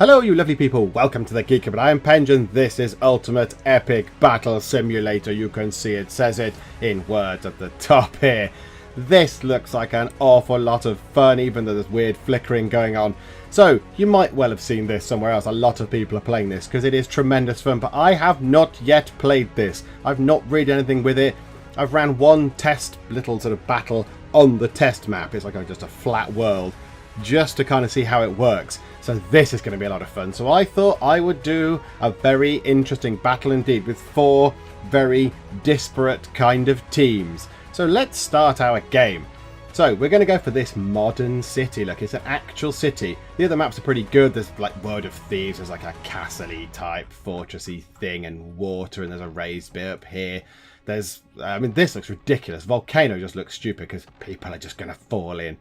Hello you lovely people, welcome to the Geek, but I am Penge and this is Ultimate Epic Battle Simulator. You can see it says it in words at the top here. This looks like an awful lot of fun, even though there's weird flickering going on. So you might well have seen this somewhere else. A lot of people are playing this because it is tremendous fun, but I have not yet played this. I've not read anything with it. I've ran one test little sort of battle on the test map. It's like just a flat world, just to kind of see how it works. So this is going to be a lot of fun. So I thought I would do a very interesting battle indeed with four very disparate kind of teams. So let's start our game. So we're going to go for this modern city. Look, it's an actual city. The other maps are pretty good. There's like World of Thieves. There's like a castle-y type fortressy thing and water, and there's a raised bit up here. There's, I mean, this looks ridiculous. Volcano just looks stupid because people are just going to fall in.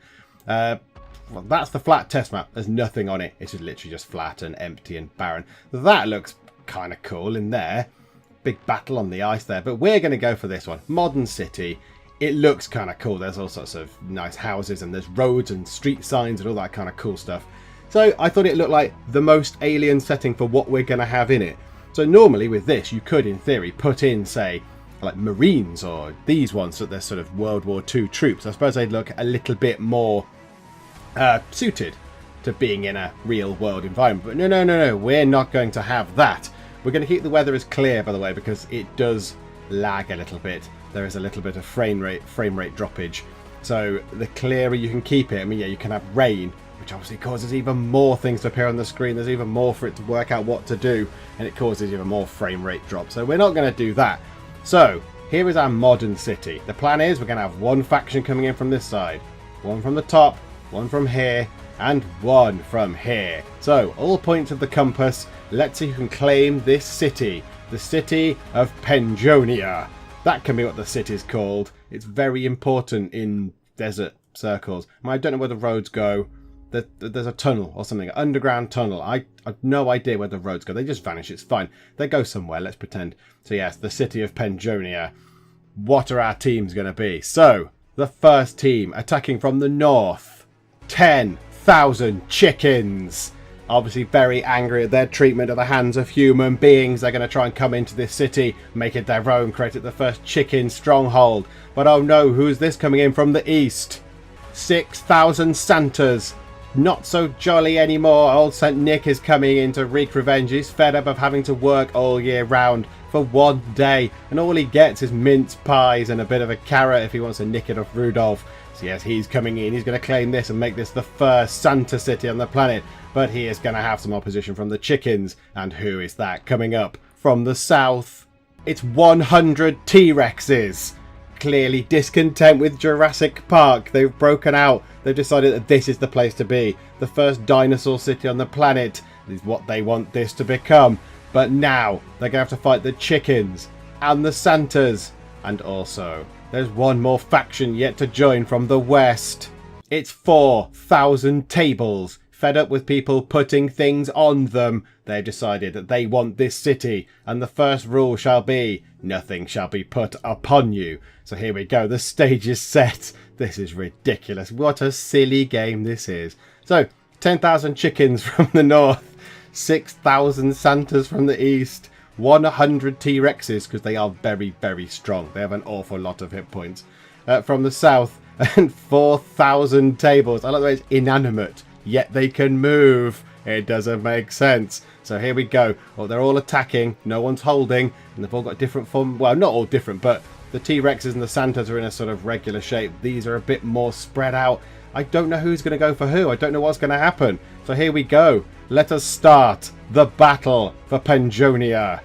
Well, that's the flat test map. There's nothing on it. It's just literally just flat and empty and barren. That looks kind of cool in there. Big battle on the ice there. But we're going to go for this one. Modern city. It looks kind of cool. There's all sorts of nice houses and there's roads and street signs and all that kind of cool stuff. So I thought it looked like the most alien setting for what we're going to have in it. So normally with this, you could, in theory, put in, say, like Marines or these ones that they're sort of World War II troops. I suppose they'd look a little bit more suited to being in a real world environment. But no, we're not going to have that. We're going to keep the weather as clear, by the way, because it does lag a little bit. There is a little bit of frame rate droppage. So the clearer you can keep it, I mean, yeah, you can have rain, which obviously causes even more things to appear on the screen. There's even more for it to work out what to do, and it causes even more frame rate drop. So we're not going to do that. So here is our modern city. The plan is we're going to have one faction coming in from this side, one from the top, one from here, and one from here. So all points of the compass. Let's see who can claim this city. The City of Pengonia. That can be what the city's called. It's very important in desert circles. I don't know where the roads go. There's a tunnel or something, an underground tunnel. I've no idea where the roads go. They just vanish. It's fine. They go somewhere. Let's pretend. So yes, the City of Pengonia. What are our teams going to be? So the first team attacking from the north. 10,000 chickens. Obviously very angry at their treatment at the hands of human beings. They're going to try and come into this city, make it their own, create it the first chicken stronghold. But oh no, who's this coming in from the east? 6,000 Santas. Not so jolly anymore. Old St. Nick is coming in to wreak revenge. He's fed up of having to work all year round for one day. And all he gets is mince pies and a bit of a carrot if he wants to nick it off Rudolph. So yes, he's coming in. He's going to claim this and make this the first Santa city on the planet. But he is going to have some opposition from the chickens. And who is that coming up from the south? It's 100 T-Rexes. Clearly discontent with Jurassic Park. They've broken out. They've decided that this is the place to be. The first dinosaur city on the planet is what they want this to become. But now they're going to have to fight the chickens and the Santas. And also, there's one more faction yet to join from the west. It's 4,000 tables. Fed up with people putting things on them, they've decided that they want this city, and the first rule shall be, nothing shall be put upon you. So here we go, the stage is set. This is ridiculous. What a silly game this is. So, 10,000 chickens from the north, 6,000 Santas from the east, 100 T-Rexes, because they are very, very strong. They have an awful lot of hit points. From the south, and 4,000 tables. I like the way it's inanimate. Yet they can move. It doesn't make sense. So here we go. Well, they're all attacking. No one's holding. And they've all got different form. Well, not all different, but the T-Rexes and the Santas are in a sort of regular shape. These are a bit more spread out. I don't know who's going to go for who. I don't know what's going to happen. So here we go. Let us start the battle for Pengonia.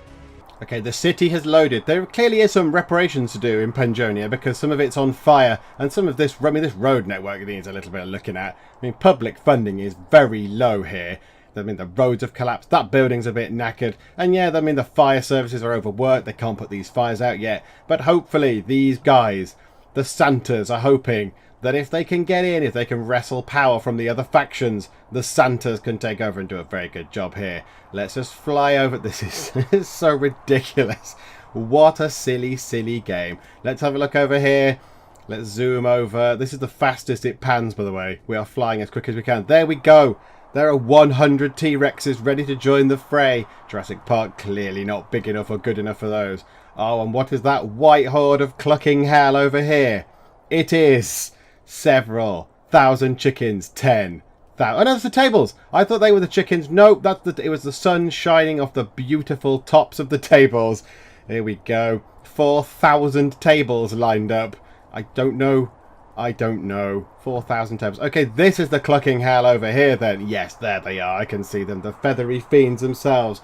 Okay, the city has loaded. There clearly is some reparations to do in Pengonia because some of it's on fire and some of this, I mean, this road network needs a little bit of looking at. I mean, public funding is very low here. I mean, the roads have collapsed. That building's a bit knackered. And yeah, I mean, the fire services are overworked. They can't put these fires out yet. But hopefully these guys, the Santas, are hoping that if they can get in, if they can wrestle power from the other factions, the Santas can take over and do a very good job here. Let's just fly over. This is so ridiculous. What a silly, silly game. Let's have a look over here. Let's zoom over. This is the fastest it pans, by the way. We are flying as quick as we can. There we go. There are 100 T-Rexes ready to join the fray. Jurassic Park clearly not big enough or good enough for those. Oh, and what is that white horde of clucking hell over here? It is several thousand chickens. 10,000. Oh, no, that's the tables. I thought they were the chickens. Nope, it was the sun shining off the beautiful tops of the tables. Here we go. 4,000 tables lined up. I don't know. 4,000 tables. Okay, this is the clucking hell over here then. Yes, there they are. I can see them. The feathery fiends themselves.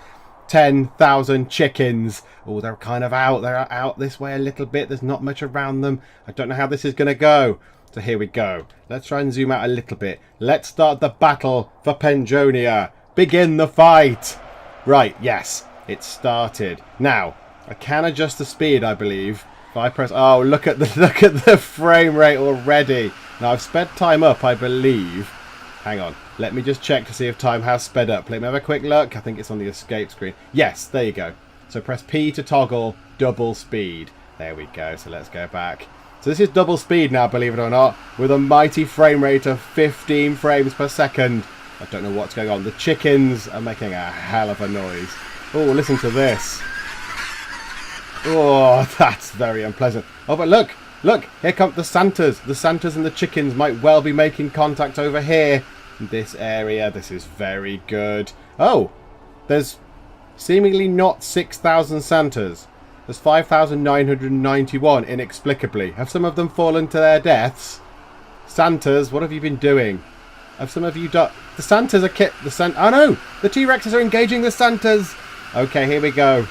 10,000 chickens. Oh, they're kind of out. They're out this way a little bit. There's not much around them. I don't know how this is going to go. So here we go. Let's try and zoom out a little bit. Let's start the battle for Pengonia. Begin the fight. Right, yes. It started. Now, I can adjust the speed, I believe. If I press... Oh, look at the frame rate already. Now, I've sped time up, I believe. Hang on. Let me just check to see if time has sped up. Let me have a quick look. I think it's on the escape screen. Yes, there you go. So press P to toggle double speed. There we go. So let's go back. So this is double speed now, believe it or not, with a mighty frame rate of 15 frames per second. I don't know what's going on. The chickens are making a hell of a noise. Oh, listen to this. Oh, that's very unpleasant. Oh, but look, here come the Santas. The Santas and the chickens might well be making contact over here in this area. This is very good. Oh, there's seemingly not 6,000 Santas. There's 5,991 inexplicably. Have some of them fallen to their deaths? Santas, what have you been doing? Have some of you died? The Santas are oh no! The T-Rexes are engaging the Santas! Okay, here we go.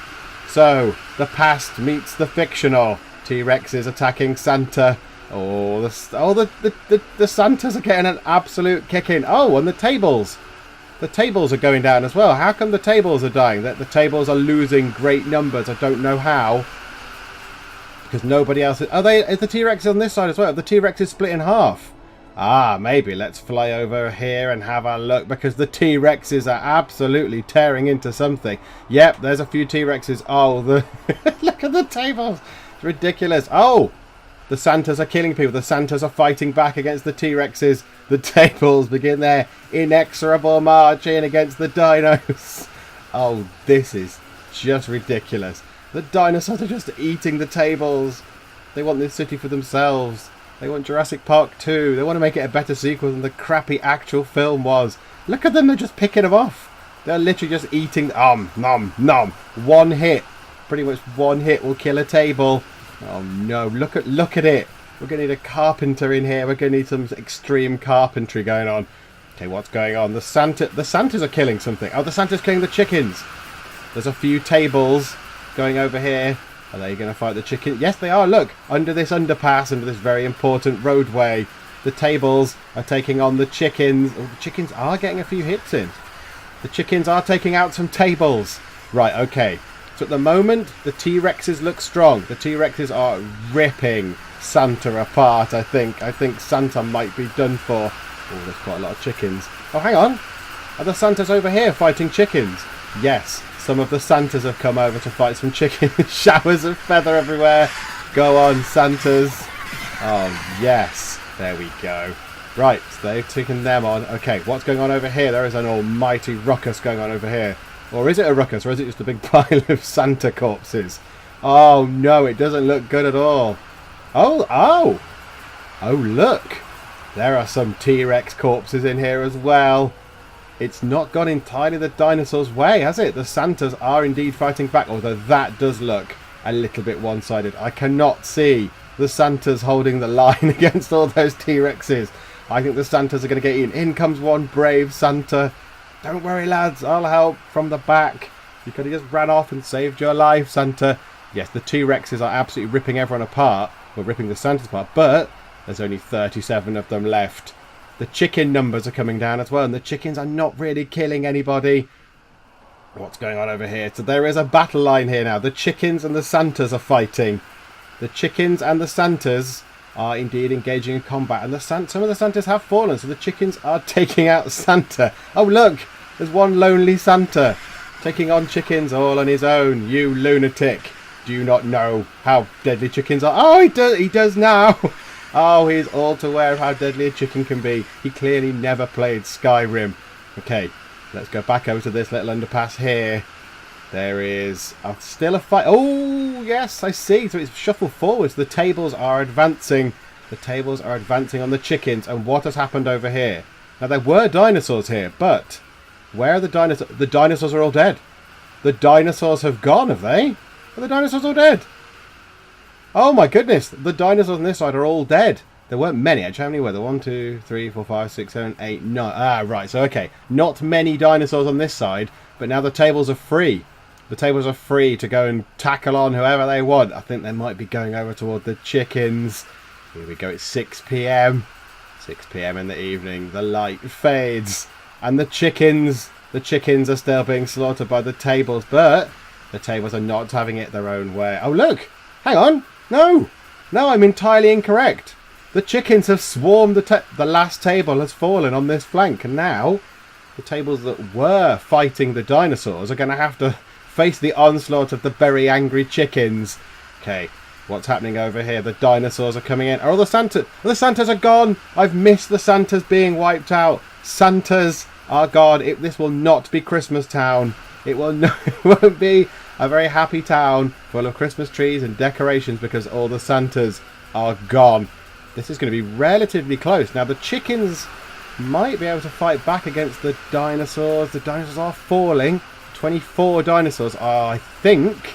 So, the past meets the fictional. T-Rexes attacking Santa. Oh, the Santas are getting an absolute kicking. Oh, and the tables. The tables are going down as well. How come the tables are dying? The tables are losing great numbers. I don't know how. Because nobody else... Is the T-Rex on this side as well? The T-Rex is split in half. Ah, maybe. Let's fly over here and have a look. Because the T-Rexes are absolutely tearing into something. Yep, there's a few T-Rexes. Oh, look at the tables. It's ridiculous. Oh, the Santas are killing people. The Santas are fighting back against the T-Rexes. The tables begin their inexorable march in against the dinos. Oh, this is just ridiculous. The dinosaurs are just eating the tables. They want this city for themselves. They want Jurassic Park 2. They want to make it a better sequel than the crappy actual film was. Look at them. They're just picking them off. They're literally just eating... nom, nom. One hit. Pretty much one hit will kill a table. Oh, no. Look at it. We're going to need a carpenter in here. We're going to need some extreme carpentry going on. Okay, what's going on? The Santas are killing something. Oh, the Santa's killing the chickens. There's a few tables going over here. Are they going to fight the chicken? Yes, they are. Look, under this underpass, under this very important roadway, the tables are taking on the chickens. Oh, the chickens are getting a few hits in. The chickens are taking out some tables. Right, okay. So at the moment, the T-Rexes look strong. The T-Rexes are ripping Santa apart, I think. I think Santa might be done for. Oh, there's quite a lot of chickens. Oh, hang on. Are the Santas over here fighting chickens? Yes, some of the Santas have come over to fight some chickens. Showers of feather everywhere. Go on, Santas. Oh, yes. There we go. Right, so they've taken them on. Okay, what's going on over here? There is an almighty ruckus going on over here. Or is it a ruckus, or is it just a big pile of Santa corpses? Oh, no, it doesn't look good at all. Oh, look. There are some T-Rex corpses in here as well. It's not gone entirely the dinosaurs' way, has it? The Santas are indeed fighting back, although that does look a little bit one-sided. I cannot see the Santas holding the line against all those T-Rexes. I think the Santas are going to get eaten. In comes one brave Santa. Don't worry, lads, I'll help from the back. You could have just ran off and saved your life, Santa. Yes, the T-Rexes are absolutely ripping everyone apart. Well, ripping the Santas apart, but there's only 37 of them left. The chicken numbers are coming down as well, and the chickens are not really killing anybody. What's going on over here? So there is a battle line here now. The chickens and the Santas are fighting. The chickens and the Santas are indeed engaging in combat, and some of the Santas have fallen, so the chickens are taking out Santa. Oh, look! There's one lonely Santa taking on chickens all on his own. You lunatic. Do you not know how deadly chickens are? Oh, he does now! Oh, he's all too aware of how deadly a chicken can be. He clearly never played Skyrim. Okay, let's go back over to this little underpass here. There is still a fight. Oh, yes, I see. So it's shuffled forwards. The tables are advancing. The tables are advancing on the chickens. And what has happened over here? Now, there were dinosaurs here, but where are the dinosaurs? The dinosaurs are all dead. The dinosaurs have gone, have they? Are the dinosaurs all dead? Oh, my goodness. The dinosaurs on this side are all dead. There weren't many, actually. How many were there? 1, 2, 3, 4, 5, 6, 7, 8, 9. Ah, right. So, okay. Not many dinosaurs on this side, but now the tables are free. The tables are free to go and tackle on whoever they want. I think they might be going over toward the chickens. Here we go. It's 6 p.m. 6 p.m. in the evening. The light fades. And the chickens are still being slaughtered by the tables. But the tables are not having it their own way. Oh, look. Hang on. No. No, I'm entirely incorrect. The chickens have swarmed the last table has fallen on this flank. And now the tables that were fighting the dinosaurs are going to have to face the onslaught of the very angry chickens. Okay, what's happening over here? The dinosaurs are coming in. Are all the Santas? The Santas are gone. I've missed the Santas being wiped out. Santas are gone. This will not be Christmas Town. It won't be a very happy town full of Christmas trees and decorations because all the Santas are gone. This is going to be relatively close. Now, the chickens might be able to fight back against the dinosaurs. The dinosaurs are falling. 24 dinosaurs are, I think,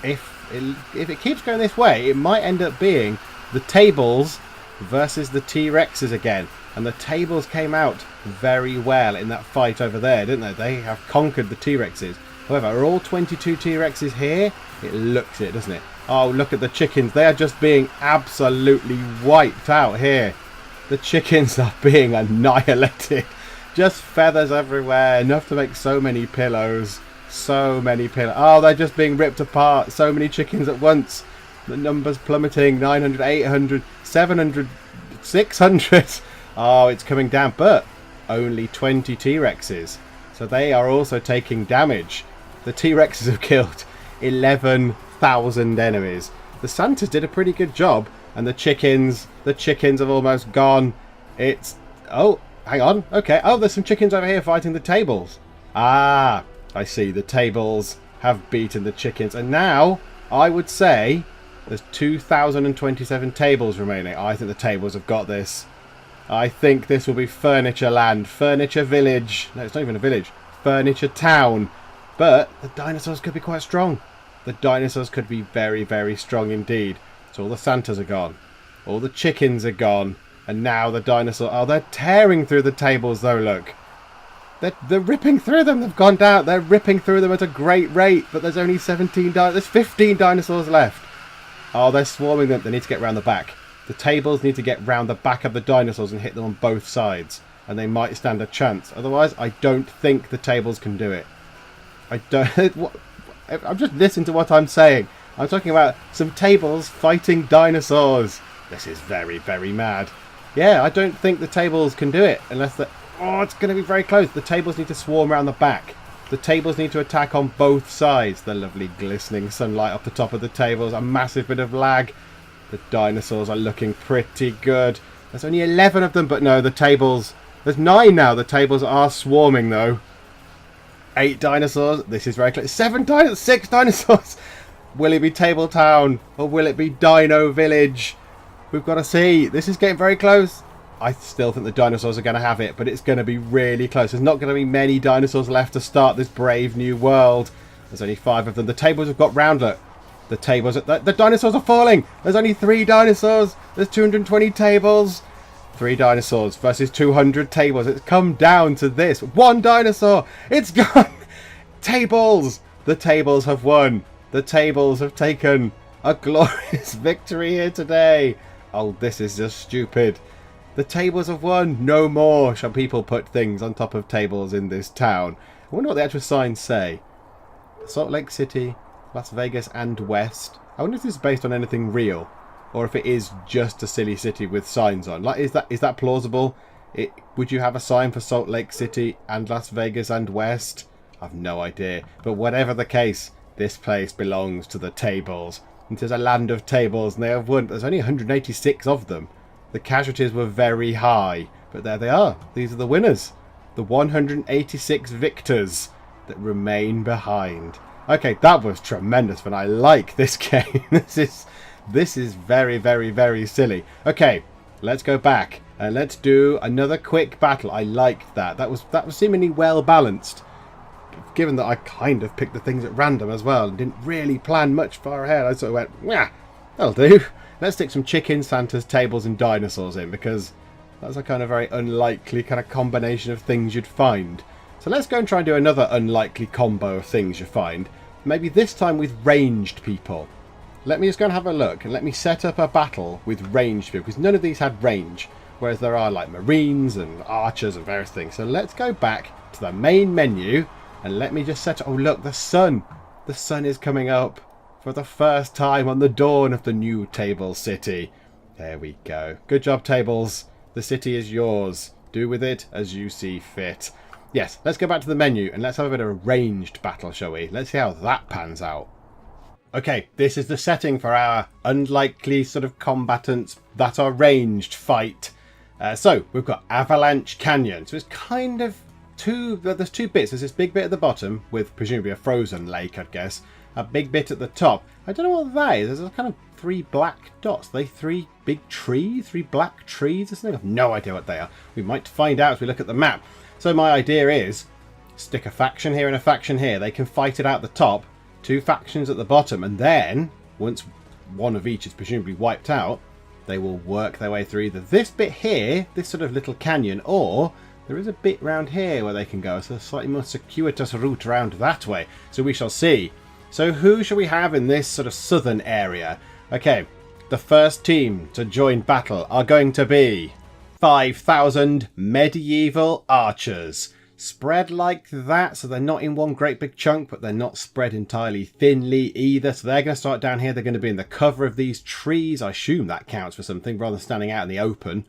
if it keeps going this way, it might end up being the tables versus the T-Rexes again. And the tables came out very well in that fight over there, didn't they? They have conquered the T-Rexes. However, are all 22 T-Rexes here? It looks it, doesn't it? Oh, look at the chickens. They are just being absolutely wiped out here. The chickens are being annihilated. Just feathers everywhere. Enough to make so many pillows. So many pillows. Oh, they're just being ripped apart. So many chickens at once. The numbers plummeting. 900, 800, 700, 600. Oh, it's coming down. But only 20 T-Rexes. So they are also taking damage. The T-Rexes have killed 11,000 enemies. The Santas did a pretty good job. And the chickens have almost gone. It's... Oh... Hang on. Okay. Oh, there's some chickens over here fighting the tables. Ah, I see. The tables have beaten the chickens. And now, I would say, there's 2,027 tables remaining. I think the tables have got this. I think this will be Furniture Land. Furniture Village. No, it's not even a village. Furniture Town. But the dinosaurs could be quite strong. The dinosaurs could be very, very strong indeed. So all the Santas are gone. All the chickens are gone. And now the dinosaur... Oh, they're tearing through the tables, though, look. They're ripping through them. They've gone down. They're ripping through them at a great rate. But there's only 17... There's 15 dinosaurs left. Oh, they're swarming them. They need to get round the back. The tables need to get round the back of the dinosaurs and hit them on both sides. And they might stand a chance. Otherwise, I don't think the tables can do it. I don't... I'm just listening to what I'm saying. I'm talking about some tables fighting dinosaurs. This is very, very mad. Yeah, I don't think the tables can do it unless the... Oh, it's going to be very close. The tables need to swarm around the back. The tables need to attack on both sides. The lovely glistening sunlight off the top of the tables. A massive bit of lag. The dinosaurs are looking pretty good. There's only 11 of them, but no, the tables... There's 9 now. The tables are swarming, though. 8 dinosaurs. This is very close. 6 dinosaurs. Will it be Table Town? Or will it be Dino Village? We've got to see. This is getting very close. I still think the dinosaurs are going to have it, but it's going to be really close. There's not going to be many dinosaurs left to start this brave new world. There's only 5 of them. The tables have got round. Look. The tables... The dinosaurs are falling. There's only 3 dinosaurs. There's 220 tables. 3 dinosaurs versus 200 tables. It's come down to this. 1 dinosaur. It's gone. Tables. The tables have won. The tables have taken a glorious victory here today. Oh, this is just stupid. The tables have won. No more shall people put things on top of tables in this town. I wonder what the actual signs say. Salt Lake City, Las Vegas and West. I wonder if this is based on anything real. Or if it is just a silly city with signs on. Like, is that plausible? Would you have a sign for Salt Lake City and Las Vegas and West? I've no idea. But whatever the case, this place belongs to the tables. It is a land of tables, and they have won. There's only 186 of them. The casualties were very high, but there they are. These are the winners. the 186 victors that remain behind. Okay, that was tremendous fun. I like this game. This is very, very, very silly. Okay, let's go back and let's do another quick battle. I liked that. That was seemingly well balanced, given that I kind of picked the things at random as well and didn't really plan much far ahead. I sort of went, yeah, that'll do. Let's stick some chickens, Santas, tables and dinosaurs in, because that's a kind of very unlikely kind of combination of things you'd find. So let's go and try and do another unlikely combo of things you find. Maybe this time with ranged people. Let me just go and have a look and let me set up a battle with ranged people, because none of these had range, whereas there are like marines and archers and various things. So let's go back to the main menu and let me just set up... Oh look, the sun! The sun is coming up for the first time on the dawn of the new Table City. There we go. Good job, Tables. The city is yours. Do with it as you see fit. Yes, let's go back to the menu and let's have a bit of a ranged battle, shall we? Let's see how that pans out. Okay, this is the setting for our unlikely sort of combatants that are ranged fight. So, we've got Avalanche Canyon. So it's kind of there's two bits. There's this big bit at the bottom with presumably a frozen lake, I'd guess. A big bit at the top. I don't know what that is. There's a kind of 3 black dots. Are they 3 big trees? 3 black trees or something? I've no idea what they are. We might find out as we look at the map. So my idea is stick a faction here and a faction here. They can fight it out the top. 2 factions at the bottom. And then, once one of each is presumably wiped out, they will work their way through either this bit here, this sort of little canyon, or there is a bit round here where they can go. So a slightly more circuitous route around that way. So we shall see. So who shall we have in this sort of southern area? Okay, the first team to join battle are going to be 5,000 medieval archers. Spread like that, so they're not in one great big chunk, but they're not spread entirely thinly either. So they're going to start down here. They're going to be in the cover of these trees. I assume that counts for something rather than standing out in the open.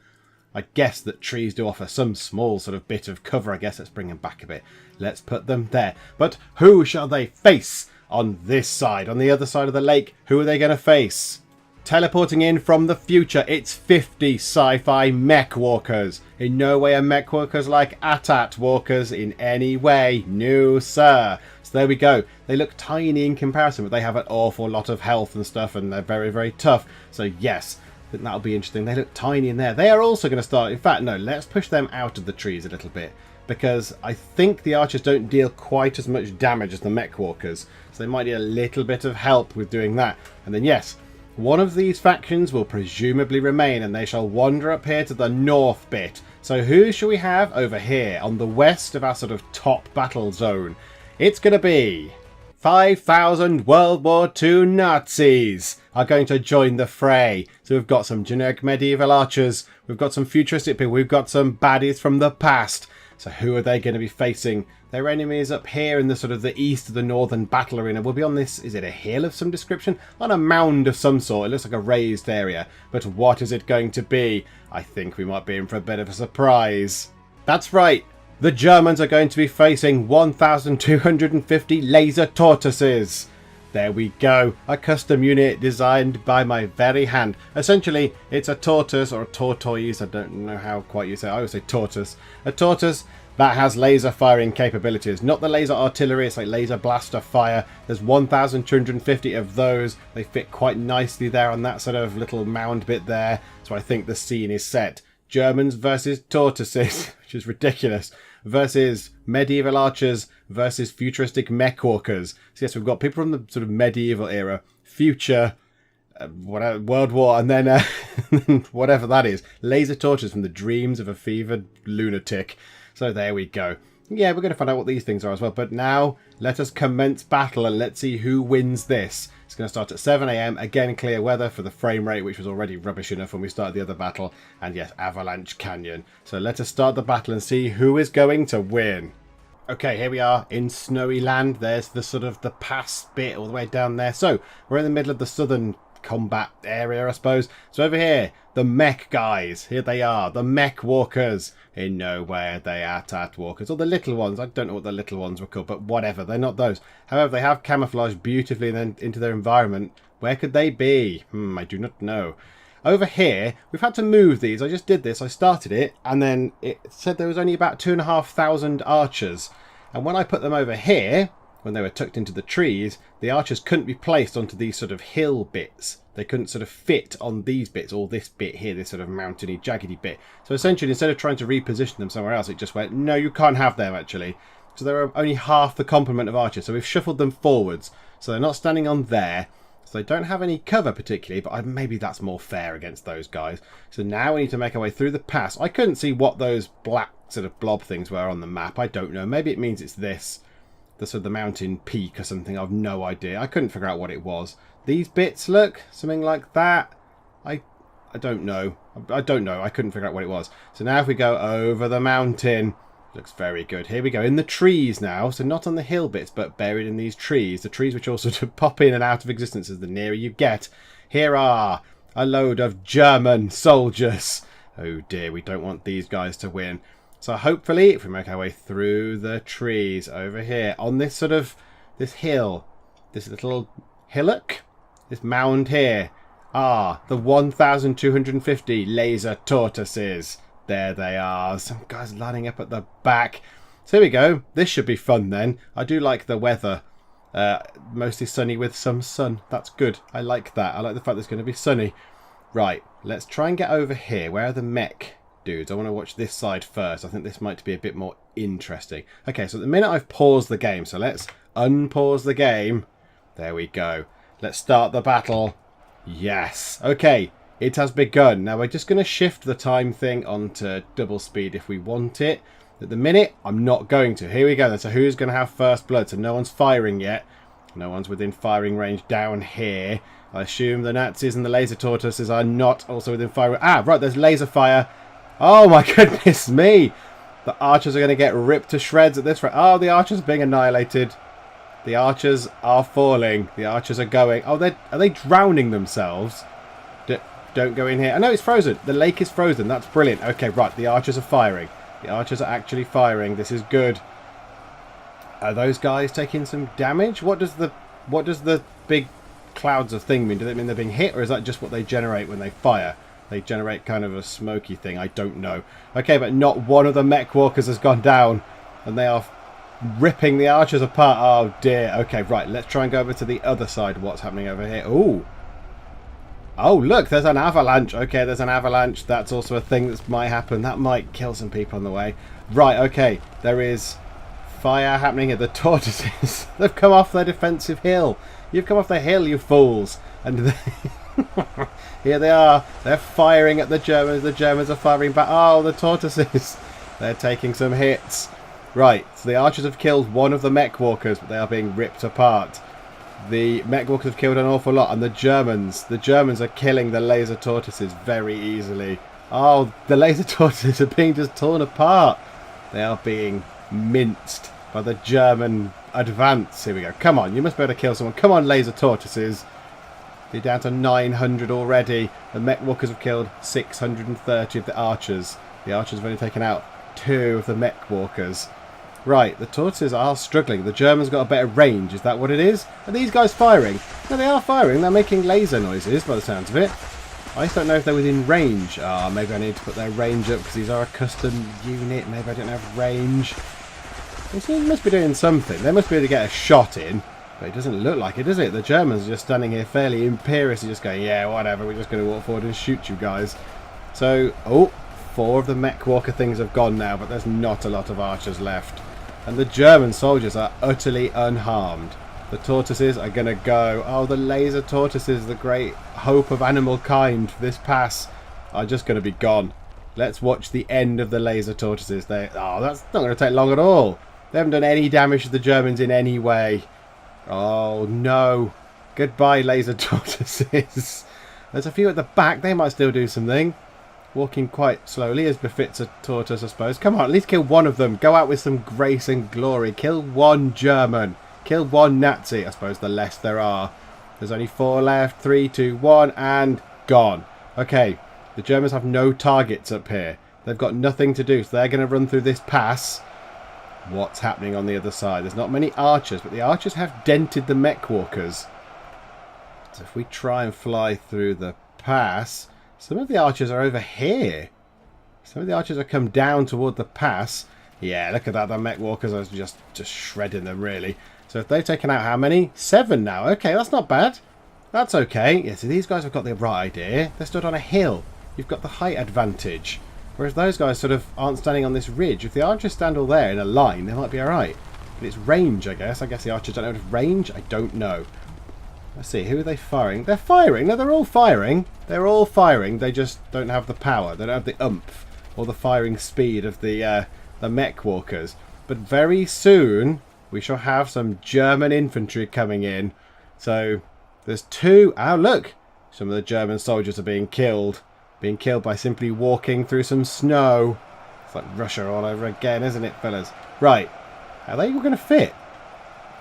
I guess that trees do offer some small sort of bit of cover. I guess let's bring them back a bit. Let's put them there. But who shall they face on this side? On the other side of the lake, who are they going to face? Teleporting in from the future, it's 50 sci-fi Mech Walkers. In no way are Mech Walkers like AT-AT Walkers in any way. No, sir. So there we go. They look tiny in comparison, but they have an awful lot of health and stuff, and they're very, very tough. So yes, I think that'll be interesting. They look tiny in there. They are also going to start... In fact, no, let's push them out of the trees a little bit, because I think the archers don't deal quite as much damage as the Mech Walkers. So they might need a little bit of help with doing that. And then yes, one of these factions will presumably remain, and they shall wander up here to the north bit. So who shall we have over here on the west of our sort of top battle zone? It's going to be 5,000 World War II Nazis are going to join the fray. So we've got some generic medieval archers, we've got some futuristic people, we've got some baddies from the past. So who are they going to be facing? Their enemies up here in the sort of the east of the northern battle arena will be on this, is it a hill of some description? On a mound of some sort. It looks like a raised area. But what is it going to be? I think we might be in for a bit of a surprise. That's right. The Germans are going to be facing 1,250 laser tortoises. There we go. A custom unit designed by my very hand. Essentially, it's a tortoise or a tortoise. I don't know how quite you say it. I always say tortoise. A tortoise that has laser firing capabilities. Not the laser artillery, it's like laser blaster fire. There's 1,250 of those. They fit quite nicely there on that sort of little mound bit there. So I think the scene is set. Germans versus tortoises, which is ridiculous, versus medieval archers versus futuristic Mech Walkers. So yes, we've got people from the sort of medieval era, future, whatever, World War, and then whatever that is. Laser torches from the dreams of a fevered lunatic. So there we go. Yeah, we're going to find out what these things are as well. But now, let us commence battle and let's see who wins this. It's going to start at 7 AM. Again, clear weather for the frame rate, which was already rubbish enough when we started the other battle. And yes, Avalanche Canyon. So let us start the battle and see who is going to win. Okay, here we are in snowy land. There's the sort of the pass bit all the way down there. So we're in the middle of the southern combat area, I suppose. So over here, the mech guys. Here they are, the Mech Walkers. In no way are they AT-AT Walkers. Or the little ones. I don't know what the little ones were called, but whatever. They're not those. However, they have camouflaged beautifully then into their environment. Where could they be? I do not know. Over here, we've had to move these. I just did this. I started it, and then it said there was only about 2,500 archers. And when I put them over here, when they were tucked into the trees, the archers couldn't be placed onto these sort of hill bits. They couldn't sort of fit on these bits, or this bit here, this sort of mountainy, jaggedy bit. So essentially, instead of trying to reposition them somewhere else, it just went, no, you can't have them, actually. So there are only half the complement of archers. So we've shuffled them forwards. So they're not standing on there. So they don't have any cover particularly, but maybe that's more fair against those guys. So now we need to make our way through the pass. I couldn't see what those black sort of blob things were on the map. I don't know. Maybe it means it's this. The sort of the mountain peak or something. I've no idea. I couldn't figure out what it was. These bits, look, something like that. I don't know. I don't know. I couldn't figure out what it was. So now if we go over the mountain, looks very good. Here we go in the trees now. So not on the hill bits, but buried in these trees. The trees which all sort of pop in and out of existence as the nearer you get. Here are a load of German soldiers. Oh dear, we don't want these guys to win. So hopefully, if we make our way through the trees over here, on this sort of, this hill, this little hillock, this mound here, the 1,250 laser tortoises. There they are. Some guys lining up at the back. So here we go. This should be fun then. I do like the weather. Mostly sunny with some sun. That's good. I like that. I like the fact that it's going to be sunny. Right, let's try and get over here. Where are the mech dudes? I want to watch this side first. I think this might be a bit more interesting. Okay, so at the minute I've paused the game. So let's unpause the game. There we go. Let's start the battle. Yes. Okay, it has begun. Now we're just going to shift the time thing onto double speed if we want it. At the minute, I'm not going to. Here we go then. So who's going to have first blood? So no one's firing yet. No one's within firing range down here. I assume the Nazis and the laser tortoises are not also within firing. Right, there's laser fire. Oh my goodness me! The archers are going to get ripped to shreds at this rate. Oh, the archers are being annihilated. The archers are falling. The archers are going. Oh, are they drowning themselves? Don't go in here. I know it's frozen. The lake is frozen. That's brilliant. Okay, right. The archers are firing. The archers are actually firing. This is good. Are those guys taking some damage? What does the big clouds of thing mean? Do they mean they're being hit, or is that just what they generate when they fire? They generate kind of a smoky thing. I don't know. Okay, but not one of the Mech Walkers has gone down, and they are ripping the archers apart. Oh dear. Okay, right. Let's try and go over to the other side. What's happening over here? Ooh. Oh, look, there's an avalanche. Okay, there's an avalanche. That's also a thing that might happen. That might kill some people on the way. Right, okay. There is fire happening at the tortoises. They've come off their defensive hill. You've come off the hill, you fools. And here they are. They're firing at the Germans. The Germans are firing back. Oh, the tortoises. They're taking some hits. Right, so the archers have killed one of the Mech Walkers, but they are being ripped apart. The Mech Walkers have killed an awful lot, and the Germans are killing the laser tortoises very easily. Oh, the laser tortoises are being just torn apart. They are being minced by the German advance. Here we go. Come on, you must be able to kill someone. Come on, laser tortoises. They're down to 900 already. The Mech Walkers have killed 630 of the archers. The archers have only taken out 2 of the Mech Walkers. Right, the tortoises are struggling. The Germans got a better range. Is that what it is? Are these guys firing? No, they are firing. They're making laser noises by the sounds of it. I just don't know if they're within range. Maybe I need to put their range up because these are a custom unit. Maybe I don't have range. They must be doing something. They must be able to get a shot in. But it doesn't look like it, does it? The Germans are just standing here fairly imperiously just going, yeah, whatever. We're just going to walk forward and shoot you guys. So, 4 of the Mech Walker things have gone now, but there's not a lot of archers left. And the German soldiers are utterly unharmed. The tortoises are going to go. Oh, the laser tortoises, the great hope of animal kind for this pass, are just going to be gone. Let's watch the end of the laser tortoises. That's not going to take long at all. They haven't done any damage to the Germans in any way. Oh, no. Goodbye, laser tortoises. There's a few at the back. They might still do something. Walking quite slowly, as befits a tortoise, I suppose. Come on, at least kill one of them. Go out with some grace and glory. Kill one German. Kill one Nazi. I suppose the less there are. There's only 4 left. 3, 2, 1, and gone. Okay, the Germans have no targets up here. They've got nothing to do, so they're going to run through this pass. What's happening on the other side? There's not many archers, but the archers have dented the Mech Walkers. So if we try and fly through the pass, Some of the archers are over here. Some of the archers have come down toward the pass. Yeah, look at that. The Mech Walkers are just shredding them, really. So if they've taken out how many? 7 now. Okay, that's not bad. That's okay. Yeah, so these guys have got the right idea. They're stood on a hill. You've got the height advantage. Whereas those guys sort of aren't standing on this ridge. If the archers stand all there in a line, they might be alright. But it's range, I guess. I guess the archers don't know if it's range. I don't know. Let's see. Who are they firing? They're firing. No, they're all firing. They're all firing. They just don't have the power. They don't have the oomph or the firing speed of the Mech Walkers. But very soon we shall have some German infantry coming in. So there's 2. Oh, look. Some of the German soldiers are being killed. Being killed by simply walking through some snow. It's like Russia all over again, isn't it, fellas? Right. Are they all going to fit?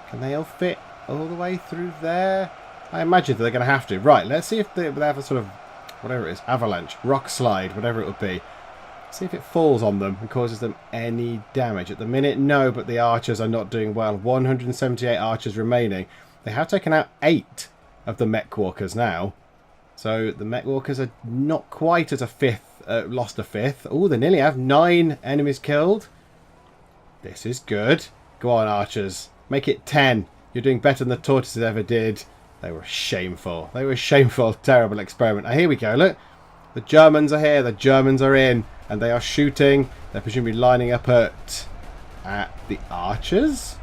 Can they all fit all the way through there? I imagine they're going to have to. Right, let's see if they have a sort of, whatever it is, avalanche, rock slide, whatever it would be. See if it falls on them and causes them any damage. At the minute, no, but the archers are not doing well. 178 archers remaining. They have taken out 8 of the Mech Walkers now. So the Mech Walkers are not quite at a 5th, lost a 5th. Oh, they nearly have 9 enemies killed. This is good. Go on, archers. Make it 10. You're doing better than the tortoises ever did. They were shameful. They were shameful, terrible experiment. Now, here we go, look. The Germans are here. The Germans are in. And they are shooting. They're presumably lining up at the archers?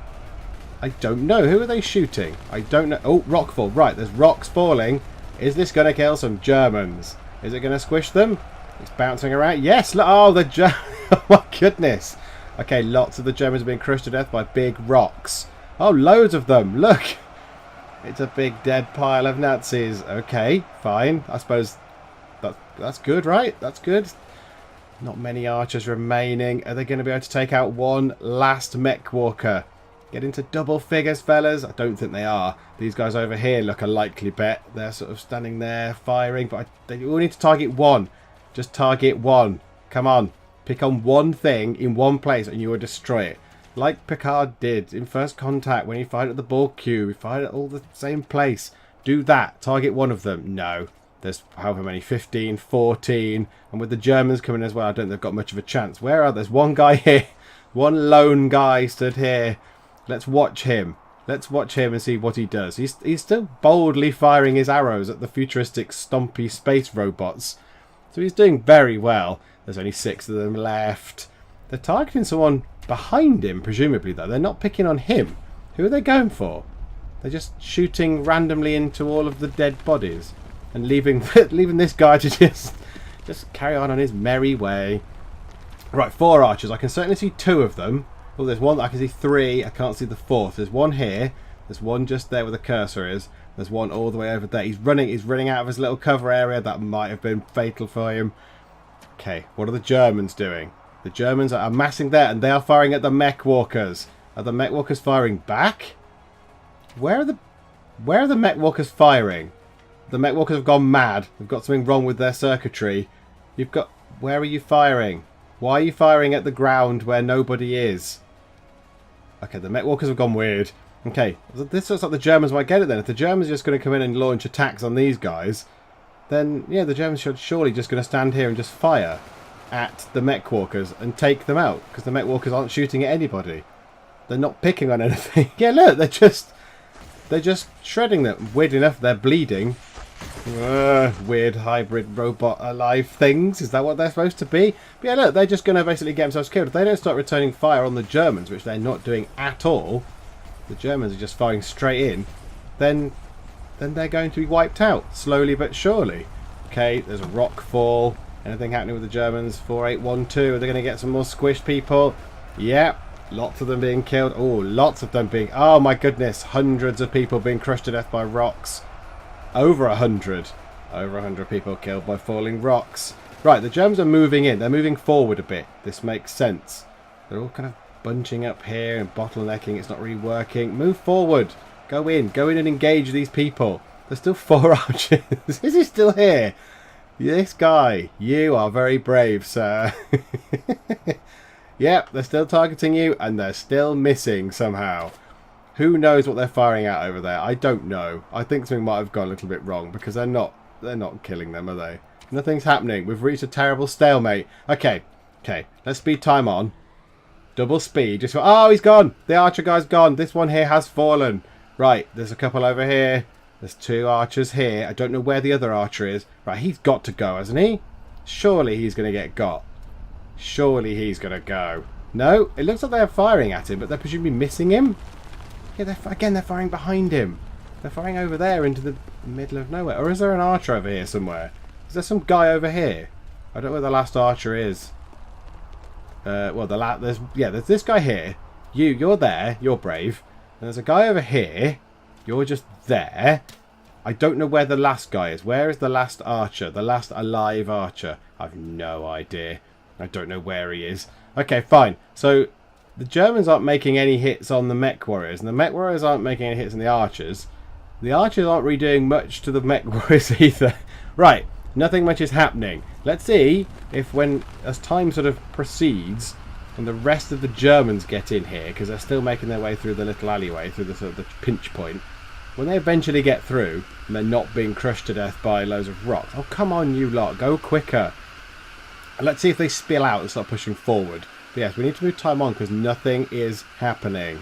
I don't know. Who are they shooting? I don't know. Oh, rockfall. Right, there's rocks falling. Is this going to kill some Germans? Is it going to squish them? It's bouncing around. Yes. Look. Oh, the Germans. Oh, my goodness. Okay, lots of the Germans have been crushed to death by big rocks. Oh, loads of them. Look. It's a big dead pile of Nazis. Okay, fine. I suppose that's good, right? That's good. Not many archers remaining. Are they going to be able to take out one last Mech Walker? Get into double figures, fellas. I don't think they are. These guys over here look a likely bet. They're sort of standing there firing, but they all need to target one. Just target one. Come on. Pick on one thing in one place and you will destroy it. Like Picard did in First Contact when he fired at the ball cube. He fired at all the same place. Do that. Target one of them. No. There's however many. 15, 14. And with the Germans coming as well, I don't think they've got much of a chance. Where are there's one guy here. One lone guy stood here. Let's watch him. Let's watch him and see what he does. He's still boldly firing his arrows at the futuristic stompy space robots. So he's doing very well. There's only 6 of them left. They're targeting someone behind him, presumably, though. They're not picking on him. Who are they going for? They're just shooting randomly into all of the dead bodies and leaving this guy to just carry on his merry way. Right, 4 archers. I can certainly see 2 of them. Oh, there's one. I can see 3. I can't see the 4th. There's one here. There's one just there where the cursor is. There's one all the way over there. He's running out of his little cover area. That might have been fatal for him. Okay, what are the Germans doing? The Germans are amassing there, and they are firing at the Mech Walkers. Are the Mech Walkers firing back? Where are the Mech Walkers firing? The Mech Walkers have gone mad. They've got something wrong with their circuitry. Where are you firing? Why are you firing at the ground where nobody is? Okay, the Mech Walkers have gone weird. Okay, this looks like the Germans might get it then. If the Germans are just going to come in and launch attacks on these guys, then, yeah, the Germans should surely just going to stand here and just fire at the Mech Walkers and take them out, because the Mech Walkers aren't shooting at anybody. They're not picking on anything. Yeah, look, they're just shredding them. Weird enough, they're bleeding. Weird hybrid robot alive things. Is that what they're supposed to be? But yeah, look, they're just going to basically get themselves killed. If they don't start returning fire on the Germans, which they're not doing at all, the Germans are just firing straight in, then they're going to be wiped out, slowly but surely. Okay, there's a rock fall. Anything happening with the Germans? 4812. Are they going to get some more squished people? Yep. Lots of them being killed. Oh, lots of them being... Oh, my goodness. Hundreds of people being crushed to death by rocks. Over 100. Over 100 people killed by falling rocks. Right, the Germans are moving in. They're moving forward a bit. This makes sense. They're all kind of bunching up here and bottlenecking. It's not really working. Move forward. Go in. Go in and engage these people. There's still 4 archers. Is he still here? This guy. You are very brave, sir. Yep, they're still targeting you and they're still missing somehow. Who knows what they're firing at over there? I don't know. I think something might have gone a little bit wrong because they're not killing them, are they? Nothing's happening. We've reached a terrible stalemate. Okay. Okay. Let's speed time on. Double speed. Just oh, he's gone. The archer guy's gone. This one here has fallen. Right. There's a couple over here. There's 2 archers here. I don't know where the other archer is. Right. He's got to go, hasn't he? Surely he's going to get got. Surely he's going to go. No. It looks like they're firing at him, but they're presumably missing him. Yeah, they're firing behind him. They're firing over there into the middle of nowhere. Or is there an archer over here somewhere? Is there some guy over here? I don't know where the last archer is. Well, there's this guy here. You're there. You're brave. And there's a guy over here. You're just there. I don't know where the last guy is. Where is the last archer? The last alive archer? I've no idea. I don't know where he is. Okay, fine. So the Germans aren't making any hits on the Mech Warriors, and the Mech Warriors aren't making any hits on the archers. The archers aren't really doing much to the Mech Warriors either. Right, nothing much is happening. Let's see if as time sort of proceeds and the rest of the Germans get in here, because they're still making their way through the little alleyway, through the sort of the pinch point. When they eventually get through and they're not being crushed to death by loads of rocks. Oh, come on, you lot. Go quicker. And let's see if they spill out and start pushing forward. But yes, we need to move time on because nothing is happening.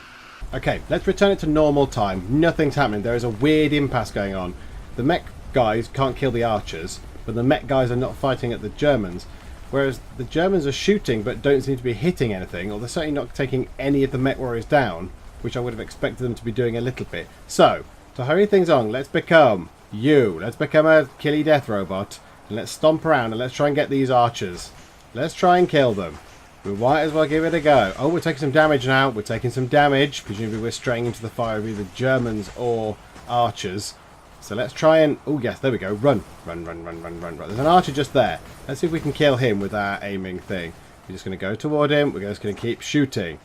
Okay, let's return it to normal time. Nothing's happening. There is a weird impasse going on. The mech guys can't kill the archers, but the mech guys are not fighting at the Germans. Whereas the Germans are shooting but don't seem to be hitting anything, or they're certainly not taking any of the Mech Warriors down, which I would have expected them to be doing a little bit. So, to hurry things on, let's become you. Let's become a killy death robot, and let's stomp around and let's try and get these archers. Let's try and kill them. We might as well give it a go. Oh, we're taking some damage now. We're taking some damage. Presumably we're straying into the fire of either Germans or archers. So let's try and... Oh, yes, there we go. Run. Run, run, run, run, run, run. There's an archer just there. Let's see if we can kill him with our aiming thing. We're just going to go toward him. We're just going to keep shooting.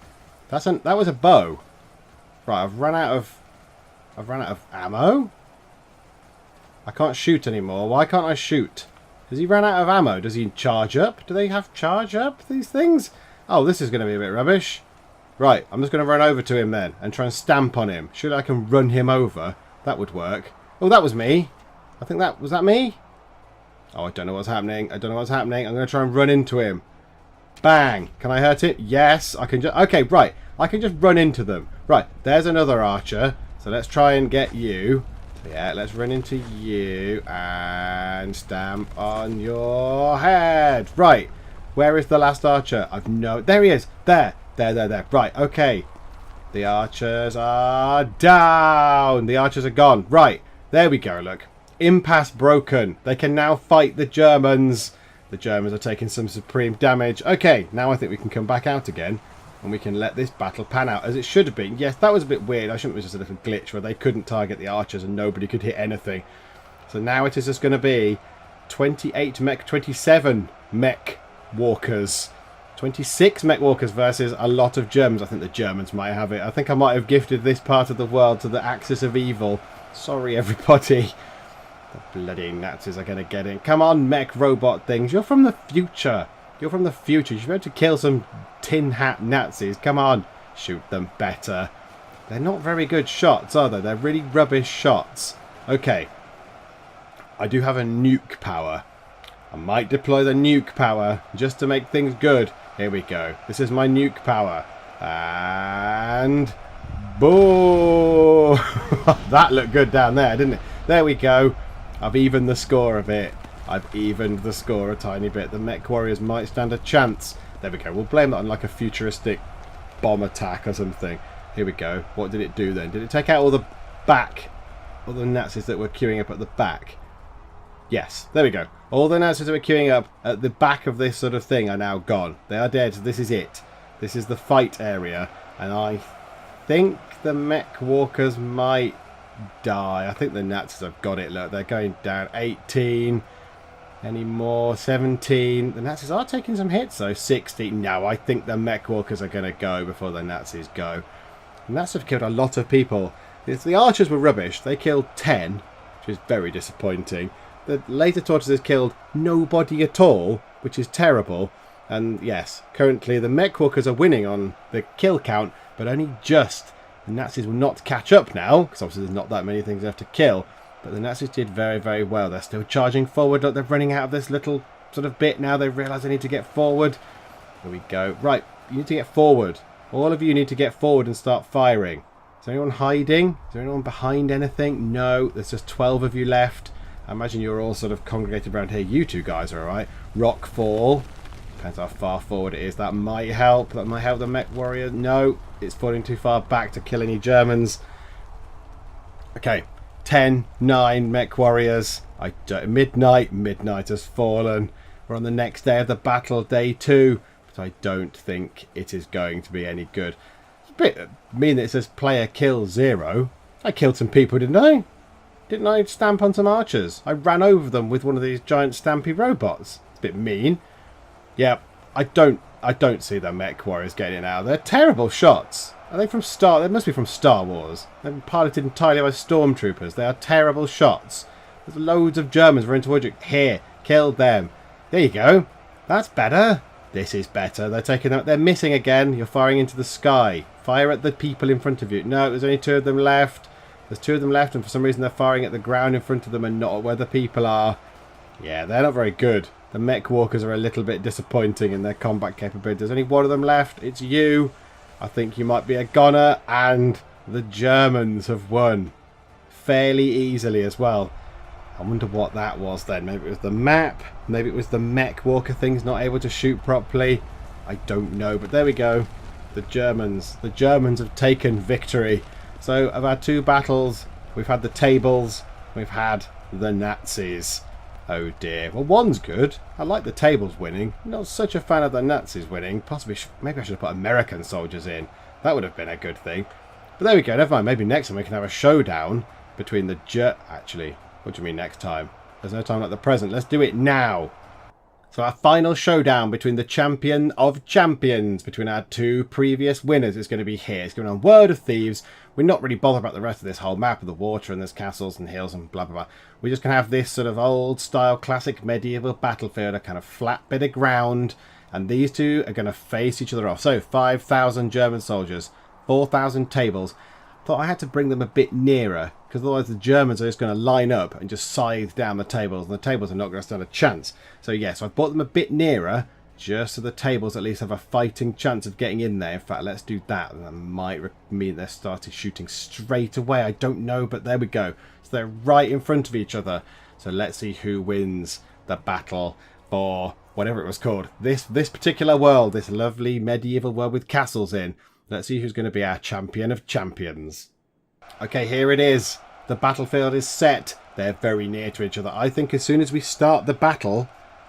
That was a bow. Right, I've run out of ammo. I can't shoot anymore. Why can't I shoot? Has he run out of ammo? Does he charge up? Do they have charge up, these things? Oh, this is going to be a bit rubbish. Right, I'm just going to run over to him then and try and stamp on him. Surely I can run him over. That would work. Oh, that was me. I think was that me? Oh, I don't know what's happening. I don't know what's happening. I'm going to try and run into him. Bang. Can I hurt it? Yes, I can just... Okay, right. I can just run into them. Right, there's another archer. So let's try and get you. Yeah, let's run into you and stamp on your head. Right, where is the last archer? There he is. There. Right, okay. The archers are down. The archers are gone. Right, there we go, look. Impasse broken. They can now fight the Germans. The Germans are taking some supreme damage. Okay, now I think we can come back out again. And we can let this battle pan out as it should have been. Yes, that was a bit weird. I shouldn't. It was just a little glitch where they couldn't target the archers and nobody could hit anything. So now it is just going to be 27 Mech Walkers. 26 Mech Walkers versus a lot of Germans. I think the Germans might have it. I think I might have gifted this part of the world to the axis of evil. Sorry, everybody. The bloody Nazis are going to get in. Come on, mech robot things. You're from the future. You're from the future. You should be able to kill some tin hat Nazis. Come on. Shoot them better. They're not very good shots, are they? They're really rubbish shots. Okay. I do have a nuke power. I might deploy the nuke power just to make things good. Here we go. This is my nuke power. And... boom! That looked good down there, didn't it? There we go. I've evened the score a bit. I've evened the score a tiny bit. The Mech Warriors might stand a chance. There we go. We'll blame that on like a futuristic bomb attack or something. Here we go. What did it do then? Did it take out all the Nazis that were queuing up at the back? Yes. There we go. All the Nazis that were queuing up at the back of this sort of thing are now gone. They are dead. This is it. This is the fight area. And I think the Mech Walkers might die. I think the Nazis have got it. Look, they're going down. 18... Any more? 17. The Nazis are taking some hits, though. 16. No, I think the Mech Walkers are going to go before the Nazis go. The Nazis have killed a lot of people. The archers were rubbish. They killed 10, which is very disappointing. The later tortoises killed nobody at all, which is terrible. And yes, currently the Mech Walkers are winning on the kill count, but only just. The Nazis will not catch up now, because obviously there's not that many things left to kill. But the Nazis did very, very well. They're still charging forward. Look, they're running out of this little sort of bit now. They realise they need to get forward. There we go. Right, you need to get forward. All of you need to get forward and start firing. Is there anyone hiding? Is there anyone behind anything? No, there's just 12 of you left. I imagine you're all sort of congregated around here. You two guys are alright. Rock fall. Depends how far forward it is. That might help. That might help the Mech Warrior. No, it's falling too far back to kill any Germans. Okay, 10, 9 Mech Warriors. Midnight has fallen. We're on the next day of the battle, day 2. But I don't think it is going to be any good. It's a bit mean that it says player kill 0. I killed some people, didn't I? Didn't I stamp on some archers? I ran over them with one of these giant stampy robots. It's a bit mean. Yeah, I don't see the Mech Warriors getting it now. They're terrible shots. Are they from They must be from Star Wars. They're piloted entirely by stormtroopers. They are terrible shots. There's loads of Germans running towards you. Here, kill them. There you go. That's better. This is better. They're taking out. They're missing again. You're firing into the sky. Fire at the people in front of you. No, there's only 2 of them left. There's 2 of them left, and for some reason they're firing at the ground in front of them and not where the people are. Yeah, they're not very good. The Mech Walkers are a little bit disappointing in their combat capability. There's only 1 of them left. It's you. I think you might be a goner, and the Germans have won fairly easily as well. I wonder what that was then. Maybe it was the map. Maybe it was the Mech Walker things not able to shoot properly. I don't know, but there we go. The Germans have taken victory. So of our 2 battles, we've had the tables, we've had the Nazis. Oh dear. Well, one's good. I like the tables winning. Not such a fan of the Nazis winning. Possibly, maybe I should have put American soldiers in. That would have been a good thing. But there we go. Never mind. Maybe next time we can have a showdown between the Actually, what do you mean next time? There's no time like the present. Let's do it now. So our final showdown between the champion of champions, between our 2 previous winners, is going to be here. It's going on World of Thieves. We're not really bothered about the rest of this whole map of the water and there's castles and hills and blah, blah, blah. We're just going to have this sort of old style classic medieval battlefield, a kind of flat bit of ground. And these 2 are going to face each other off. So 5,000 German soldiers, 4,000 tables. Thought I had to bring them a bit nearer, because otherwise the Germans are just going to line up and just scythe down the tables, and the tables are not going to stand a chance. So yes, I've brought them a bit nearer, just so the tables at least have a fighting chance of getting in there. In fact, let's do that. And that might mean they started shooting straight away. I don't know, but there we go. So they're right in front of each other. So let's see who wins the battle for whatever it was called. This particular world, this lovely medieval world with castles in. Let's see who's going to be our champion of champions. Okay, here it is. The battlefield is set. They're very near to each other. I think as soon as we start the battle,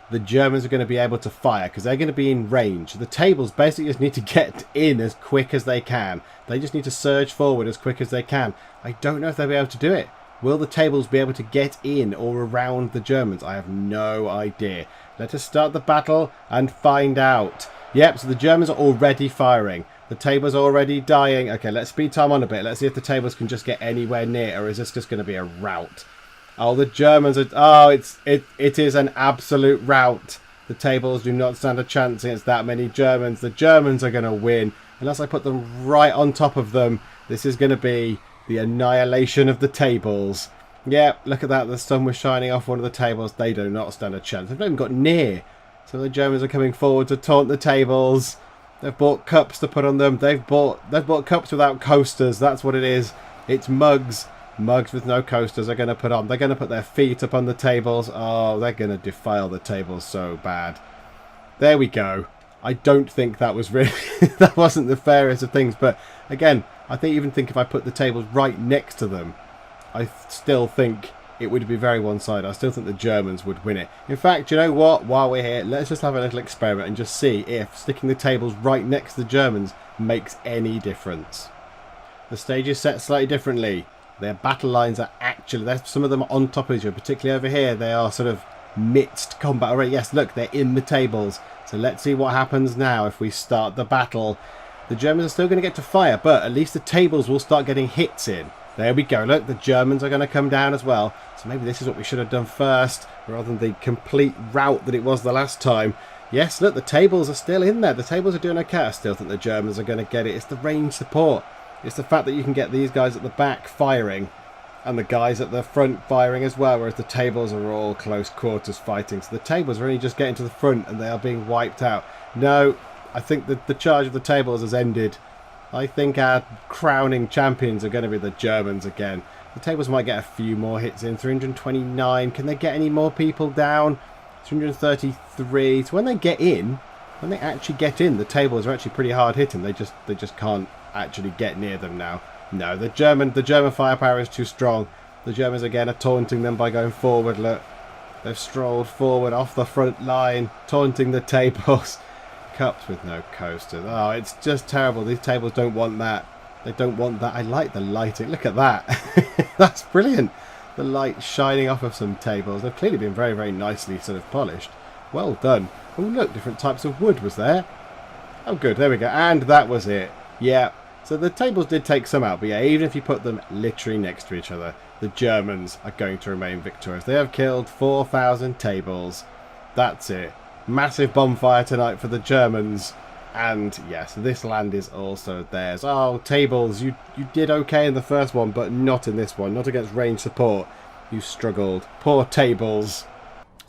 the Germans are going to be able to fire because they're going to be in range. The tables basically just need to get in as quick as they can. They just need to surge forward as quick as they can. I don't know if they'll be able to do it. Will the tables be able to get in or around the Germans? I have no idea. Let us start the battle and find out. Yep, so the Germans are already firing. The tables are already dying. Okay, let's speed time on a bit. Let's see if the tables can just get anywhere near, or is this just going to be a rout? Oh, the Germans are... Oh, it is an absolute rout. The tables do not stand a chance against that many Germans. The Germans are going to win. Unless I put them right on top of them, this is going to be the annihilation of the tables. Yeah, look at that. The sun was shining off one of the tables. They do not stand a chance. They've not even got near. So the Germans are coming forward to taunt the tables. They've bought cups to put on them. They've bought cups without coasters. That's what it is. It's mugs. Mugs with no coasters are going to put on. They're going to put their feet up on the tables. Oh, they're going to defile the tables so bad. There we go. I don't think that was really... that wasn't the fairest of things. But again, I even think if I put the tables right next to them, I still think it would be very one-sided. I still think the Germans would win it. In fact, you know what? While we're here, let's just have a little experiment and just see if sticking the tables right next to the Germans makes any difference. The stage is set slightly differently. Their battle lines are actually... some of them are on top of each other, particularly over here. They are sort of midst combat already. Yes, look, they're in the tables. So let's see what happens now if we start the battle. The Germans are still going to get to fire, but at least the tables will start getting hits in. There we go. Look, the Germans are going to come down as well. So maybe this is what we should have done first, rather than the complete rout that it was the last time. Yes, look, the tables are still in there. The tables are doing okay. I still think the Germans are going to get it. It's the range support. It's the fact that you can get these guys at the back firing. And the guys at the front firing as well, whereas the tables are all close quarters fighting. So the tables are only just getting to the front and they are being wiped out. No, I think that the charge of the tables has ended. I think our crowning champions are going to be the Germans again. The tables might get a few more hits in. 329. Can they get any more people down? 333. So when they get in, when they actually get in, the tables are actually pretty hard hitting. They just can't actually get near them now. No, the German firepower is too strong. The Germans again are taunting them by going forward. Look, they've strolled forward off the front line, taunting the tables. Cups with no coasters. Oh, it's just terrible. These tables don't want that. They don't want that. I like the lighting. Look at that. That's brilliant. The light shining off of some tables. They've clearly been very, very nicely sort of polished. Well done. Oh, look, different types of wood was there. Oh, good. There we go. And that was it. Yeah. So the tables did take some out, but yeah, even if you put them literally next to each other, the Germans are going to remain victorious. They have killed 4,000 tables. That's it. Massive bonfire tonight for the Germans. And yes, this land is also theirs. Oh, tables, you did okay in the first one, but not in this one. Not against range support. You struggled. Poor tables.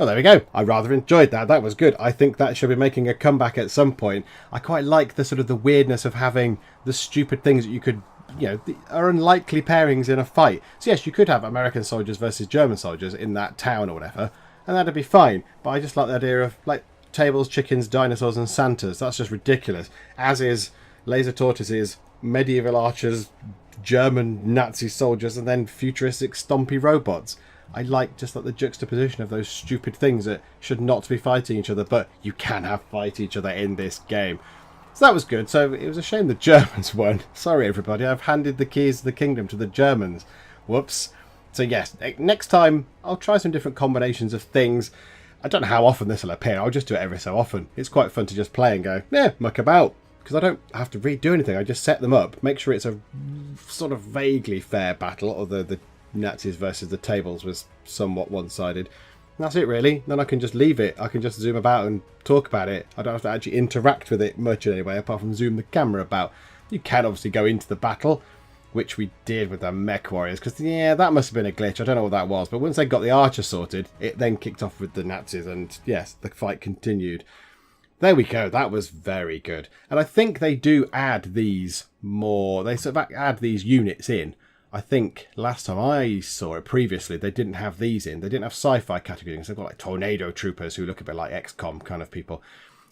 Oh, there we go. I rather enjoyed that. That was good. I think that should be making a comeback at some point. I quite like the sort of the weirdness of having the stupid things that you could, you know, are unlikely pairings in a fight. So yes, you could have American soldiers versus German soldiers in that town or whatever, and that'd be fine. But I just like the idea of, like, tables, chickens, dinosaurs and Santas. That's just ridiculous. As is laser tortoises, medieval archers, German Nazi soldiers, and then futuristic stompy robots. I like just like the juxtaposition of those stupid things that should not be fighting each other, but you can have fight each other in this game. So that was good. So it was a shame the Germans won. Sorry everybody, I've handed the keys of the kingdom to the Germans. Whoops. So yes, next time I'll try some different combinations of things. I don't know how often this will appear. I'll just do it every so often. It's quite fun to just play and go, yeah, muck about. Because I don't have to redo anything. I just set them up, make sure it's a sort of vaguely fair battle, although the Nazis versus the tables was somewhat one-sided. That's it really. Then I can just leave it. I can just zoom about and talk about it. I don't have to actually interact with it much anyway, apart from zoom the camera about. You can obviously go into the battle, which we did with the Mech Warriors, because yeah, that must have been a glitch. I don't know what that was, but once they got the archer sorted, it then kicked off with the Nazis, and yes, the fight continued. There we go. That was very good. And I think they do add these more. They sort of add these units in. I think last time I saw it previously, they didn't have these in. They didn't have sci-fi categories. They've got like tornado troopers who look a bit like XCOM kind of people.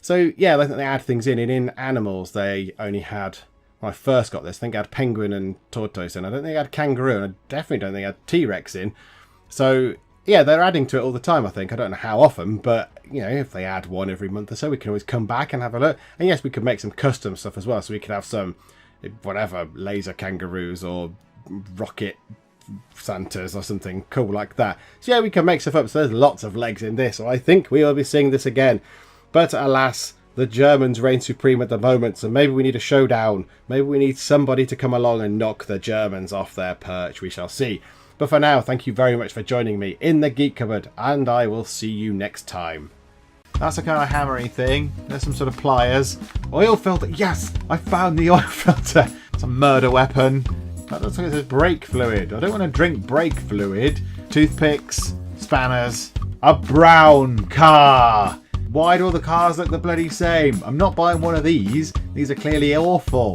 So yeah, I think they add things in. And in animals, they only had, when I first got this, I think I had penguin and tortoise in. I don't think I had kangaroo, and I definitely don't think I had T-Rex in. So yeah, they're adding to it all the time, I think. I don't know how often, but you know, if they add one every month or so, we can always come back and have a look. And yes, we could make some custom stuff as well. So we could have some, whatever, laser kangaroos or rocket Santas or something cool like that. So yeah, we can make stuff up. So there's lots of legs in this. So I think we will be seeing this again. But alas, the Germans reign supreme at the moment. So maybe we need a showdown. Maybe we need somebody to come along and knock the Germans off their perch. We shall see. But for now, thank you very much for joining me in the Geek Cupboard, and I will see you next time. That's a kind of hammery thing. There's some sort of pliers. Oil filter. Yes, I found the oil filter. It's a murder weapon. That looks like it says brake fluid. I don't want to drink brake fluid. Toothpicks, spanners, a brown car. Why do all the cars look the bloody same? I'm not buying one of these. These are clearly awful.